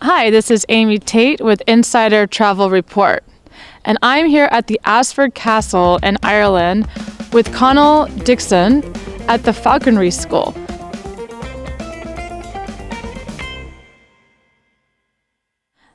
Hi, this is Amy Tate with Insider Travel Report, and I'm here at the Ashford Castle in Ireland with Connell Dixon at the Falconry School.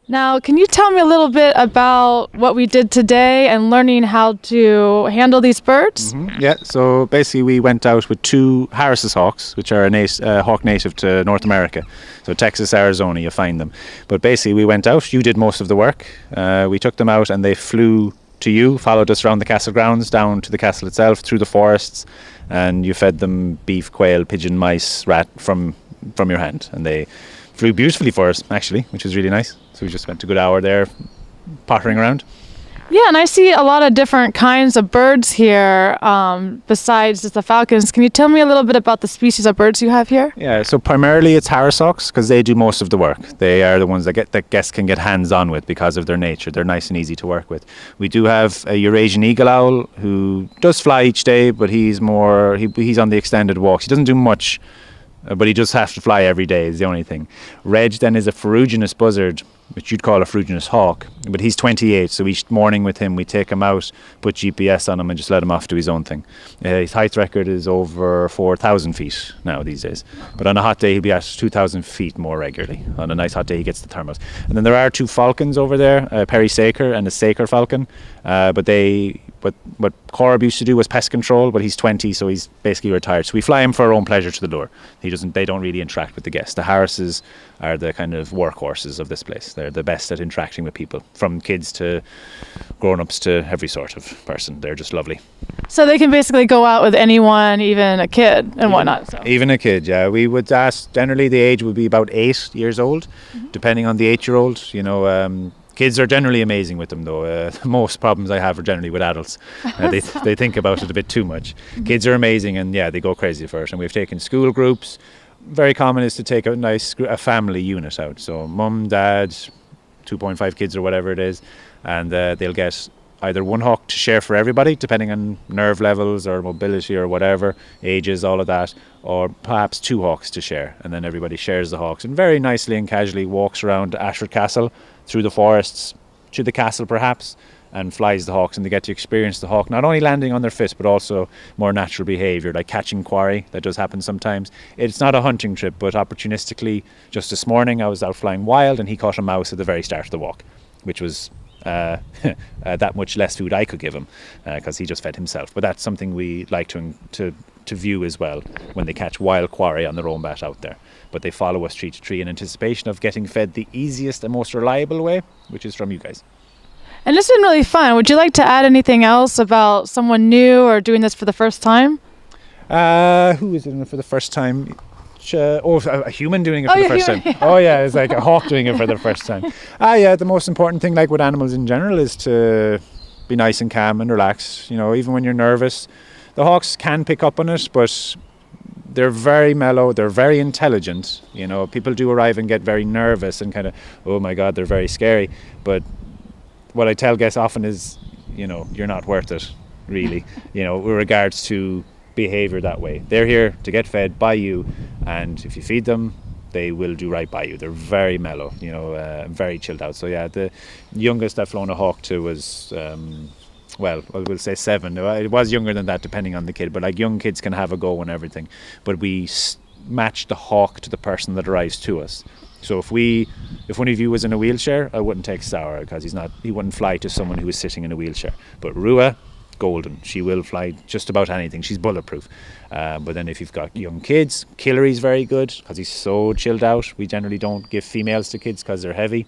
Now, can you tell me a little bit about what we did today and learning how to handle these birds? Yeah, so basically we went out with two Harris's hawks, which are a hawk native to North America. So Texas, Arizona, you find them. But basically we went out, you did most of the work. We took them out and they flew to you, followed us around the castle grounds, down to the castle itself, through the forests, and you fed them beef, quail, pigeon, mice, rat from your hand. And they flew beautifully for us, actually, which was really nice. So we just spent a good hour there pottering around. Yeah, and I see a lot of different kinds of birds here besides just the falcons. Can you tell me a little bit about the species of birds you have here? Yeah, so primarily it's Harris hawks because they do most of the work. They are the ones that guests can get hands-on with because of their nature. They're nice and easy to work with. We do have a Eurasian eagle owl who does fly each day, but he's on the extended walks. He doesn't do much, but he just has to fly every day is the only thing. Reg then is a ferruginous buzzard, which you'd call a ferruginous hawk, but he's 28, so each morning with him we take him out, put GPS on him and just let him off to his own thing. His height record is over 4,000 feet now these days, but on a hot day he'll be at 2,000 feet more regularly. On a nice hot day he gets the thermals. And then there are two falcons over there, a Perry Saker and a Saker falcon, but what Corb used to do was pest control, but he's 20, so he's basically retired. So we fly him for our own pleasure to the lure. They don't really interact with the guests. The Harrises are the kind of workhorses of this place. They're the best at interacting with people, from kids to grown-ups to every sort of person. They're just lovely. So they can basically go out with anyone, even a kid and whatnot. So. Even a kid, yeah. We would ask, generally the age would be about 8 years old, depending on the 8-year-old, Kids are generally amazing with them, though. Most problems I have are generally with adults. They think about it a bit too much. Kids are amazing, and yeah, they go crazy for it. And we've taken school groups. Very common is to take a family unit out. So mum, dad, 2.5 kids or whatever it is, and they'll get either one hawk to share for everybody, depending on nerve levels or mobility or whatever, ages, all of that, or perhaps two hawks to share, and then everybody shares the hawks and very nicely and casually walks around Ashford Castle, through the forests, to the castle perhaps, and flies the hawks, and they get to experience the hawk not only landing on their fists but also more natural behaviour like catching quarry. That does happen sometimes. It's not a hunting trip, but opportunistically just this morning I was out flying wild and he caught a mouse at the very start of the walk, which was that much less food I could give him because he just fed himself. But that's something we like to view as well when they catch wild quarry on their own bat out there. But they follow us tree to tree in anticipation of getting fed the easiest and most reliable way, which is from you guys. And it's been really fun. Would you like to add anything else about someone new or doing this for the first time? Who is doing it for the first time? A human doing it for the first time. Yeah. Oh yeah, it's like a hawk doing it for the first time. Yeah, the most important thing, like with animals in general, is to be nice and calm and relax. Even when you're nervous, the hawks can pick up on it, but they're very mellow, they're very intelligent. People do arrive and get very nervous and kind of, oh my God, they're very scary. But what I tell guests often is, you're not worth it, really, with regards to behavior that way. They're here to get fed by you, and if you feed them, they will do right by you. They're very mellow, very chilled out. So yeah, the youngest I've flown a hawk to was we'll say 7. It was younger than that depending on the kid, but like young kids can have a go and everything, but we match the hawk to the person that arrives to us. So if one of you was in a wheelchair, I wouldn't take Sour because he wouldn't fly to someone who is sitting in a wheelchair. But Rua, golden, she will fly just about anything. She's bulletproof. But then if you've got young kids, Killery's very good because he's so chilled out. We generally don't give females to kids because they're heavy.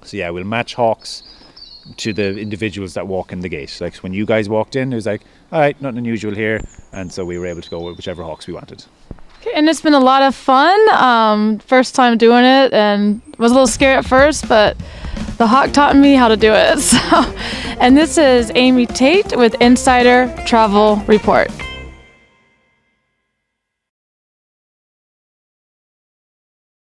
So yeah, we'll match hawks to the individuals that walk in the gate. Like when you guys walked in, it was like, all right, nothing unusual here, and so we were able to go with whichever hawks we wanted. Okay, and it's been a lot of fun. First time doing it, and was a little scary at first, but the hawk taught me how to do it. And this is Amy Tate with Insider Travel Report.